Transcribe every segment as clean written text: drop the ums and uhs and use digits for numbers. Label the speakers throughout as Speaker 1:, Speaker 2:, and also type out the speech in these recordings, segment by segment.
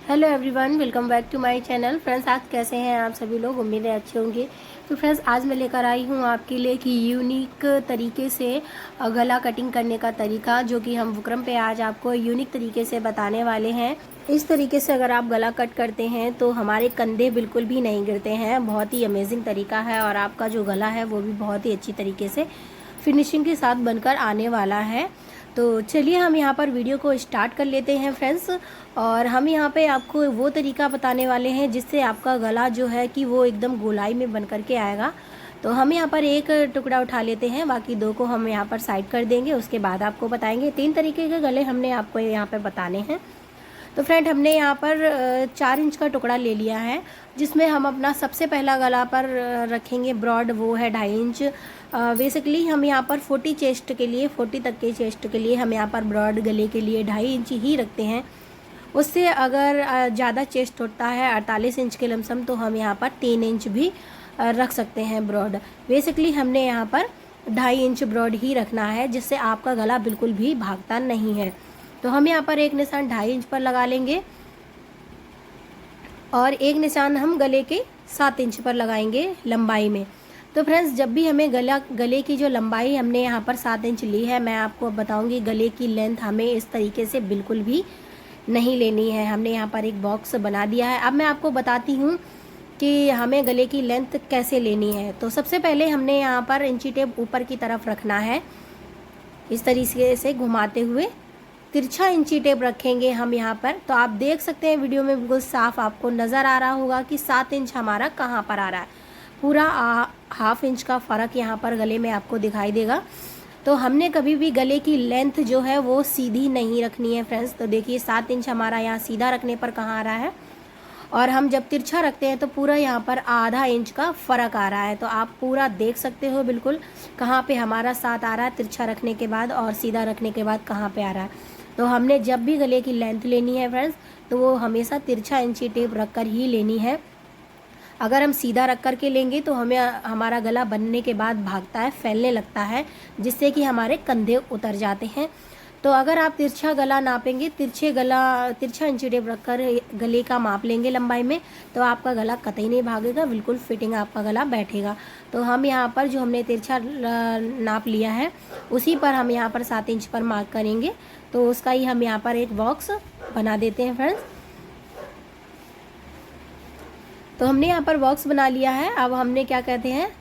Speaker 1: Hello everyone, welcome back to my channel. Friends, आज कैसे हैं आप सभी लोग? उम्मीद है अच्छे होंगे। तो फ्रेंड्स, आज मैं लेकर आई हूँ आपके लिए कि यूनिक तरीके से गला कटिंग करने का तरीका, जो कि हम बुकरम पे आज आपको यूनिक तरीके से बताने वाले हैं। इस तरीके से अगर आप गला कट करते हैं तो हमारे कंधे बिल्कुल भी नहीं गिरते हैं। बहुत ही अमेजिंग तरीका है और आपका जो गला है वो भी बहुत ही अच्छी तरीके से फिनिशिंग के साथ बनकर आने वाला है। तो चलिए हम यहाँ पर वीडियो को स्टार्ट कर लेते हैं फ्रेंड्स। और हम यहाँ पे आपको वो तरीका बताने वाले हैं जिससे आपका गला जो है कि वो एकदम गोलाई में बन करके आएगा। तो हम यहाँ पर एक टुकड़ा उठा लेते हैं, बाकी दो को हम यहाँ पर साइड कर देंगे। उसके बाद आपको बताएंगे। 3 तरीके के गले हमने आपको यहाँ पर बताने हैं। तो फ्रेंड, हमने यहाँ पर 4 इंच का टुकड़ा ले लिया है, जिसमें हम अपना सबसे पहला गला पर रखेंगे ब्रॉड, वो है 2.5 इंच। बेसिकली हम यहाँ पर 40 चेस्ट के लिए, 40 तक के चेस्ट के लिए हम यहाँ पर ब्रॉड गले के लिए 2.5 इंच ही रखते हैं। उससे अगर ज़्यादा चेस्ट होता है 48 इंच के लमसम, तो हम यहाँ पर 3 इंच भी रख सकते हैं ब्रॉड। बेसिकली हमने यहाँ पर 2.5 इंच ब्रॉड ही रखना है, जिससे आपका गला बिल्कुल भी भागता नहीं है। तो हम यहाँ पर एक निशान 2.5 इंच पर लगा लेंगे और एक निशान हम गले के 7 इंच पर लगाएंगे लंबाई में। तो फ्रेंड्स, जब भी हमें गले की जो लंबाई हमने यहाँ पर 7 इंच ली है, मैं आपको बताऊंगी गले की लेंथ हमें इस तरीके से बिल्कुल भी नहीं लेनी है। हमने यहाँ पर एक बॉक्स बना दिया है। अब मैं आपको बताती हूँ कि हमें गले की लेंथ कैसे लेनी है। तो सबसे पहले हमने यहाँ पर इंची टेप ऊपर की तरफ रखना है, इस तरीके से घुमाते हुए तिरछा इंची टेप रखेंगे हम यहाँ पर। तो आप देख सकते हैं वीडियो में बिल्कुल साफ आपको नज़र आ रहा होगा कि 7 इंच हमारा कहाँ पर आ रहा है। पूरा ½ इंच का फ़र्क यहाँ पर गले में आपको दिखाई देगा। तो हमने कभी भी गले की लेंथ जो है वो सीधी नहीं रखनी है फ्रेंड्स। तो देखिए 7 इंच हमारा यहाँ सीधा रखने पर कहाँ आ रहा है, और हम जब तिरछा रखते हैं तो पूरा यहाँ पर ½ इंच का फ़र्क आ रहा है। तो आप पूरा देख सकते हो बिल्कुल कहाँ पे हमारा 7 आ रहा है तिरछा रखने के बाद, और सीधा रखने के बाद कहाँ पे आ रहा है। तो हमने जब भी गले की लेंथ लेनी है फ्रेंड्स, तो वो हमेशा तिरछा इंची टेप रख कर ही लेनी है। अगर हम सीधा रख कर के लेंगे तो हमें हमारा गला बनने के बाद भागता है, फैलने लगता है, जिससे कि हमारे कंधे उतर जाते हैं। तो अगर आप तिरछा गला नापेंगे, तिरछा इंची टेप रखकर गले का माप लेंगे लंबाई में, तो आपका गला कतई नहीं भागेगा, बिल्कुल फिटिंग आपका गला बैठेगा। तो हम यहाँ पर जो हमने तिरछा नाप लिया है उसी पर हम यहाँ पर 7 इंच पर मार्क करेंगे। तो उसका ही हम यहाँ पर एक बॉक्स बना देते हैं फ्रेंड्स। तो हमने यहाँ पर बॉक्स बना लिया है। अब हमने क्या कहते हैं,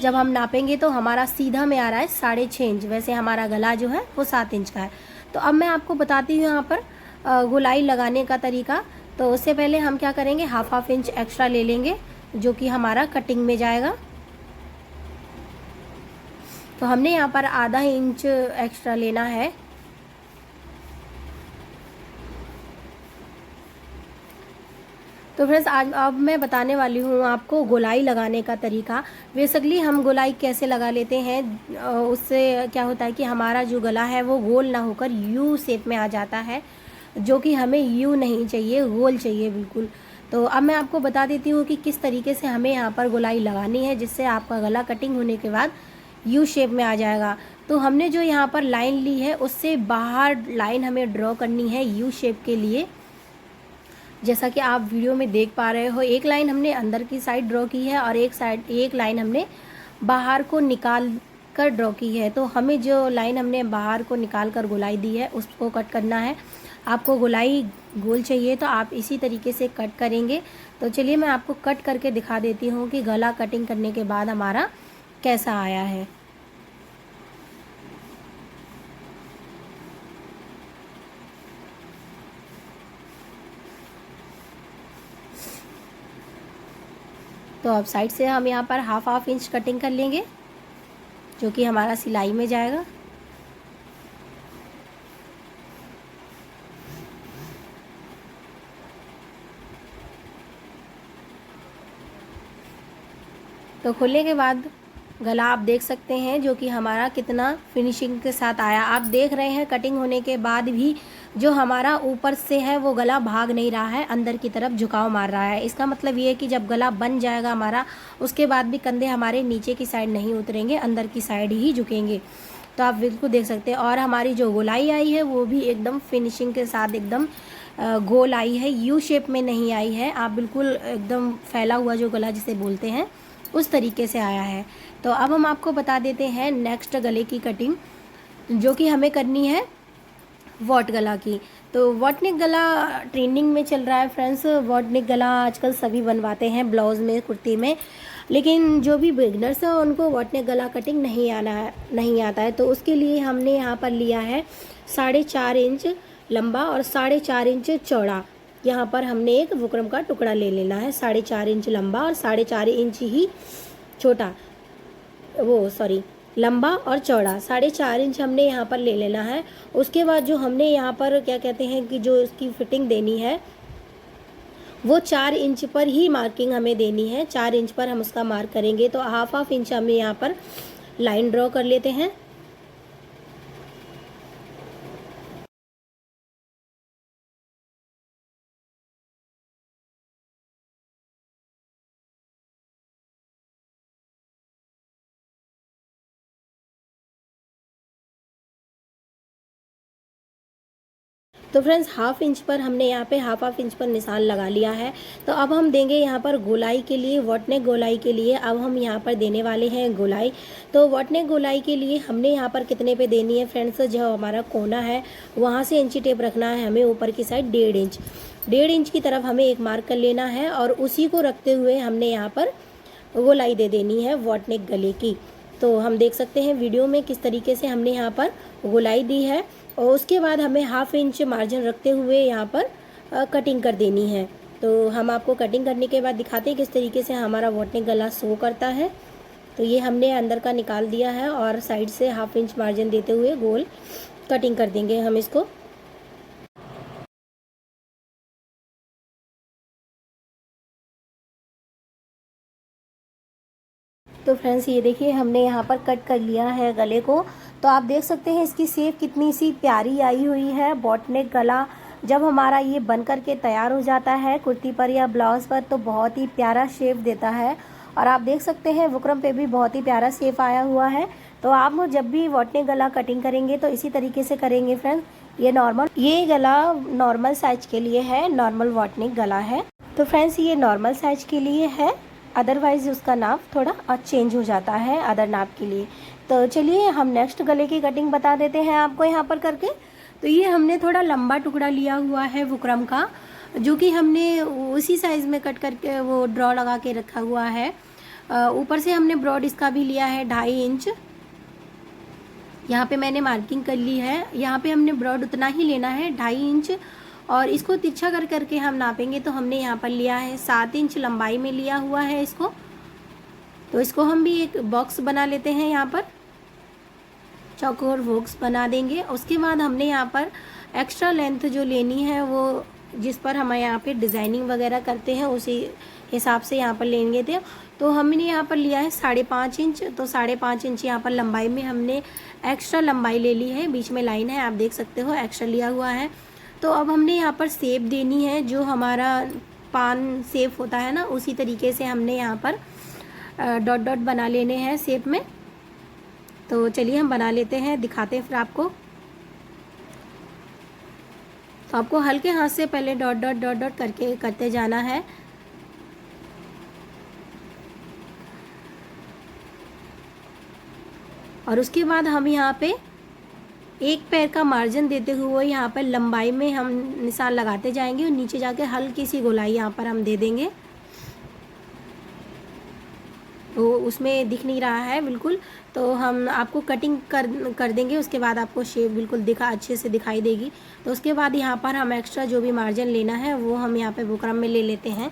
Speaker 1: जब हम नापेंगे तो हमारा सीधा में आ रहा है 6.5 इंच। वैसे हमारा गला जो है वो 7 इंच का है। तो अब मैं आपको बताती हूँ यहाँ पर गोलाई लगाने का तरीका। तो उससे पहले हम क्या करेंगे, ½ इंच एक्स्ट्रा ले लेंगे, जो कि हमारा कटिंग में जाएगा। तो हमने यहाँ पर ½ इंच एक्स्ट्रा लेना है। तो फ्रेंड्स, आज अब मैं बताने वाली हूँ आपको गोलाई लगाने का तरीका। बेसिकली हम गोलाई कैसे लगा लेते हैं, उससे क्या होता है कि हमारा जो गला है वो गोल ना होकर यू शेप में आ जाता है, जो कि हमें यू नहीं चाहिए, गोल चाहिए बिल्कुल। तो अब मैं आपको बता देती हूँ कि किस तरीके से हमें यहाँ पर गोलाई लगानी है, जिससे आपका गला कटिंग होने के बाद यू शेप में आ जाएगा। तो हमने जो यहाँ पर लाइन ली है उससे बाहर लाइन हमें ड्रॉ करनी है यू शेप के लिए। जैसा कि आप वीडियो में देख पा रहे हो, एक लाइन हमने अंदर की साइड ड्रॉ की है और एक लाइन हमने बाहर को निकाल कर ड्रॉ की है। तो हमें जो लाइन हमने बाहर को निकाल कर गोलाई दी है उसको कट करना है। आपको गोलाई गोल चाहिए तो आप इसी तरीके से कट करेंगे। तो चलिए मैं आपको कट करके दिखा देती हूँ कि गला कटिंग करने के बाद हमारा कैसा आया है। तो अब साइड से हम यहाँ पर ½ इंच कटिंग कर लेंगे, जो कि हमारा सिलाई में जाएगा। तो खोलने के बाद गला आप देख सकते हैं जो कि हमारा कितना फिनिशिंग के साथ आया। आप देख रहे हैं कटिंग होने के बाद भी जो हमारा ऊपर से है वो गला भाग नहीं रहा है, अंदर की तरफ झुकाव मार रहा है। इसका मतलब ये है कि जब गला बन जाएगा हमारा, उसके बाद भी कंधे हमारे नीचे की साइड नहीं उतरेंगे, अंदर की साइड ही झुकेंगे। तो आप बिल्कुल देख सकते हैं। और हमारी जो गोलाई आई है वो भी एकदम फिनिशिंग के साथ एकदम गोल आई है, यू शेप में नहीं आई है। आप बिल्कुल एकदम फैला हुआ जो गला जिसे बोलते हैं उस तरीके से आया है। तो अब हम आपको बता देते हैं नेक्स्ट गले की कटिंग, जो कि हमें करनी है वॉट गला की। तो वॉट नेक गला ट्रेंडिंग में चल रहा है फ्रेंड्स। वॉट नेक गला आजकल सभी बनवाते हैं ब्लाउज़ में, कुर्ती में, लेकिन जो भी बिगनर्स हैं उनको वॉट नेक गला कटिंग नहीं आता है। तो उसके लिए हमने यहाँ पर लिया है 4.5 इंच लंबा और 4.5 इंच चौड़ा। यहाँ पर हमने एक बुकरम का टुकड़ा ले लेना है, 4.5 इंच लंबा और 4.5 इंच ही छोटा, लंबा और चौड़ा 4.5 इंच हमने यहाँ पर ले लेना है। उसके बाद जो हमने यहाँ पर क्या कहते हैं कि जो इसकी फिटिंग देनी है वो 4 इंच पर ही मार्किंग हमें देनी है। 4 इंच पर हम उसका मार्क करेंगे। तो हाफ इंच हमें यहाँ पर लाइन ड्रॉ कर लेते हैं। तो फ्रेंड्स हाफ इंच पर हमने यहाँ पे हाफ इंच पर निशान लगा लिया है। तो अब हम देंगे यहाँ पर गोलाई के लिए, वॉट नेक गोलाई के लिए अब हम यहाँ पर देने वाले हैं गोलाई। तो वॉट नेक गोलाई के लिए हमने यहाँ पर कितने पे देनी है फ्रेंड्स, जो हमारा कोना है वहाँ से इंची टेप रखना है हमें ऊपर की साइड 1.5 इंच की तरफ हमें एक मार्क कर लेना है और उसी को रखते हुए हमने यहाँ पर गोलाई दे देनी है वॉट नेक गले की। तो हम देख सकते हैं वीडियो में किस तरीके से हमने यहाँ पर गोलाई दी है और उसके बाद हमें हाफ इंच मार्जिन रखते हुए यहाँ पर कटिंग कर देनी है। तो हम आपको कटिंग करने के बाद दिखाते हैं किस तरीके से हमारा वॉट नेक गला शो करता है। तो ये हमने अंदर का निकाल दिया है और साइड से हाफ इंच मार्जिन देते हुए गोल कटिंग कर देंगे हम इसको। तो फ्रेंड्स ये देखिए हमने यहाँ पर कट कर लिया है गले को। तो आप देख सकते हैं इसकी शेप कितनी सी प्यारी आई हुई है। बॉट नेक गला जब हमारा ये बन कर के तैयार हो जाता है कुर्ती पर या ब्लाउज पर तो बहुत ही प्यारा शेप देता है। और आप देख सकते हैं बुकरम पे भी बहुत ही प्यारा शेप आया हुआ है। तो आप जब भी बॉट नेक गला कटिंग करेंगे तो इसी तरीके से करेंगे फ्रेंड्स। ये गला नॉर्मल साइज के लिए है, नॉर्मल बॉट नेक गला है। तो फ्रेंड्स ये नॉर्मल साइज के लिए है, अदरवाइज उसका नाप थोड़ा चेंज हो जाता है अदर नाप के लिए। तो चलिए हम नेक्स्ट गले की कटिंग बता देते हैं आपको यहाँ पर करके। तो ये हमने थोड़ा लंबा टुकड़ा लिया हुआ है बुकरम का, जो कि हमने उसी साइज़ में कट करके वो ड्रॉ लगा के रखा हुआ है। ऊपर से हमने ब्रॉड इसका भी लिया है 2.5 इंच। यहाँ पे मैंने मार्किंग कर ली है। यहाँ पे हमने ब्रॉड उतना ही लेना है 2.5 इंच और इसको तिरछा कर करके हम नापेंगे। तो हमने यहाँ पर लिया है 7 इंच लंबाई में लिया हुआ है इसको। तो इसको हम भी एक बॉक्स बना लेते हैं, यहाँ पर चौकोर बॉक्स बना देंगे। उसके बाद हमने यहाँ पर एक्स्ट्रा लेंथ जो लेनी है वो जिस पर हम यहाँ पे डिज़ाइनिंग वगैरह करते हैं उसी हिसाब से यहाँ पर लेंगे थे। तो हमने यहाँ पर लिया है 5.5 इंच। तो 5.5 इंच यहाँ पर लंबाई में हमने एक्स्ट्रा लंबाई ले ली है, बीच में लाइन है आप देख सकते हो, एक्स्ट्रा लिया हुआ है। तो अब हमने यहाँ पर शेप देनी है, जो हमारा पान शेप होता है ना उसी तरीके से हमने यहाँ पर डॉट डॉट बना लेने हैं शेप में। तो चलिए हम बना लेते हैं, दिखाते हैं फिर आपको। तो आपको हल्के हाथ से पहले डॉट डॉट डॉट डॉट करके करते जाना है। और उसके बाद हम यहाँ पे एक पैर का मार्जिन देते हुए यहाँ पर लंबाई में हम निशान लगाते जाएंगे और नीचे जाके हल्की सी गोलाई यहाँ पर हम दे देंगे। तो उसमें दिख नहीं रहा है बिल्कुल, तो हम आपको कटिंग कर देंगे। उसके बाद आपको शेप बिल्कुल अच्छे से दिखाई देगी। तो उसके बाद यहाँ पर हम एक्स्ट्रा जो भी मार्जिन लेना है वो हम यहाँ पे बुकरम में ले लेते हैं।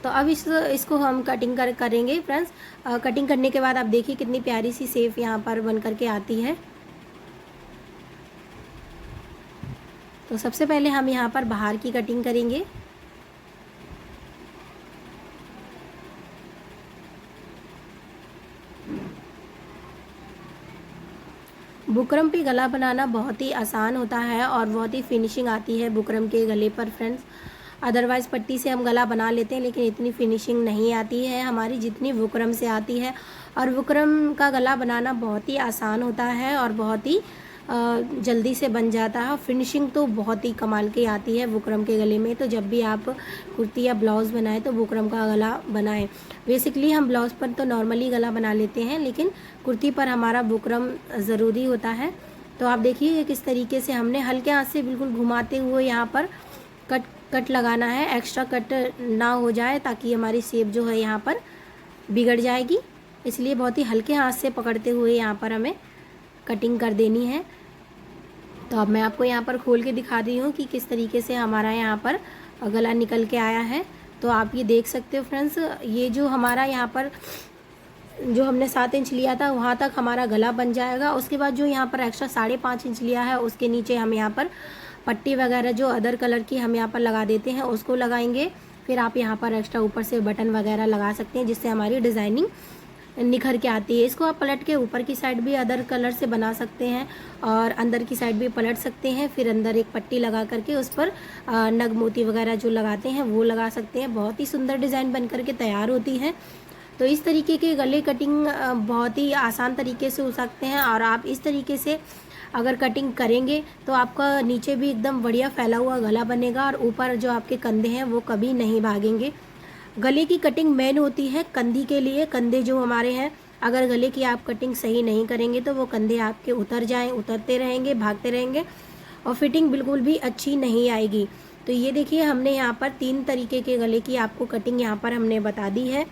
Speaker 1: तो अब इसको हम कटिंग करेंगे फ्रेंड्स। कटिंग करने के बाद आप देखिए कितनी प्यारी सी शेप यहाँ पर बन करके आती है। तो सबसे पहले हम यहाँ पर बाहर की कटिंग करेंगे। बुकरम पे गला बनाना बहुत ही आसान होता है और बहुत ही फिनिशिंग आती है बुकरम के गले पर फ्रेंड्स। अदरवाइज़ पट्टी से हम गला बना लेते हैं, लेकिन इतनी फिनिशिंग नहीं आती है हमारी जितनी बुकरम से आती है। और बुकरम का गला बनाना बहुत ही आसान होता है और बहुत ही जल्दी से बन जाता है। फिनिशिंग तो बहुत ही कमाल की आती है बुकरम के गले में। तो जब भी आप कुर्ती या ब्लाउज़ बनाएं तो बुकरम का गला बनाएं। बेसिकली हम ब्लाउज़ पर तो नॉर्मली गला बना लेते हैं, लेकिन कुर्ती पर हमारा बुकरम ज़रूरी होता है। तो आप देखिए किस तरीके से हमने हल्के हाथ से बिल्कुल घुमाते हुए यहाँ पर कट लगाना है, एक्स्ट्रा कट ना हो जाए, ताकि हमारी शेप जो है यहाँ पर बिगड़ जाएगी। इसलिए बहुत ही हल्के हाथ से पकड़ते हुए यहाँ पर हमें कटिंग कर देनी है। तो अब मैं आपको यहाँ पर खोल के दिखा रही हूँ कि किस तरीके से हमारा यहाँ पर गला निकल के आया है। तो आप ये देख सकते हो फ्रेंड्स, ये जो हमारा यहाँ पर जो हमने 7 इंच लिया था वहाँ तक हमारा गला बन जाएगा। उसके बाद जो यहाँ पर एक्स्ट्रा 5.5 इंच लिया है उसके नीचे हम यहाँ पर पट्टी वगैरह जो अदर कलर की हम यहाँ पर लगा देते हैं उसको लगाएंगे। फिर आप यहाँ पर एक्स्ट्रा ऊपर से बटन वगैरह लगा सकते हैं जिससे हमारी डिज़ाइनिंग निखर के आती है। इसको आप पलट के ऊपर की साइड भी अदर कलर से बना सकते हैं और अंदर की साइड भी पलट सकते हैं। फिर अंदर एक पट्टी लगा करके उस पर नग मोती वगैरह जो लगाते हैं वो लगा सकते हैं। बहुत ही सुंदर डिज़ाइन बन करके तैयार होती है। तो इस तरीके के गले कटिंग बहुत ही आसान तरीके से हो सकते हैं। और आप इस तरीके से अगर कटिंग करेंगे तो आपका नीचे भी एकदम बढ़िया फैला हुआ गला बनेगा और ऊपर जो आपके कंधे हैं वो कभी नहीं भागेंगे। गले की कटिंग मेन होती है कंधी के लिए। कंधे जो हमारे हैं, अगर गले की आप कटिंग सही नहीं करेंगे तो वो कंधे आपके उतरते रहेंगे, भागते रहेंगे और फिटिंग बिल्कुल भी अच्छी नहीं आएगी। तो ये देखिए हमने यहाँ पर 3 तरीके के गले की आपको कटिंग यहाँ पर हमने बता दी है।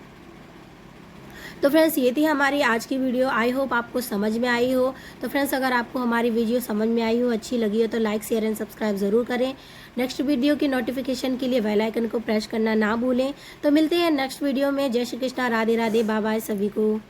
Speaker 1: तो फ्रेंड्स ये थी हमारी आज की वीडियो। आई होप आपको समझ में आई हो। तो फ्रेंड्स अगर आपको हमारी वीडियो समझ में आई हो, अच्छी लगी हो तो लाइक शेयर एंड सब्सक्राइब ज़रूर करें। नेक्स्ट वीडियो की नोटिफिकेशन के लिए बेल आइकन को प्रेस करना ना भूलें। तो मिलते हैं नेक्स्ट वीडियो में। जय श्री कृष्णा, राधे राधे, बाय बाय सभी को।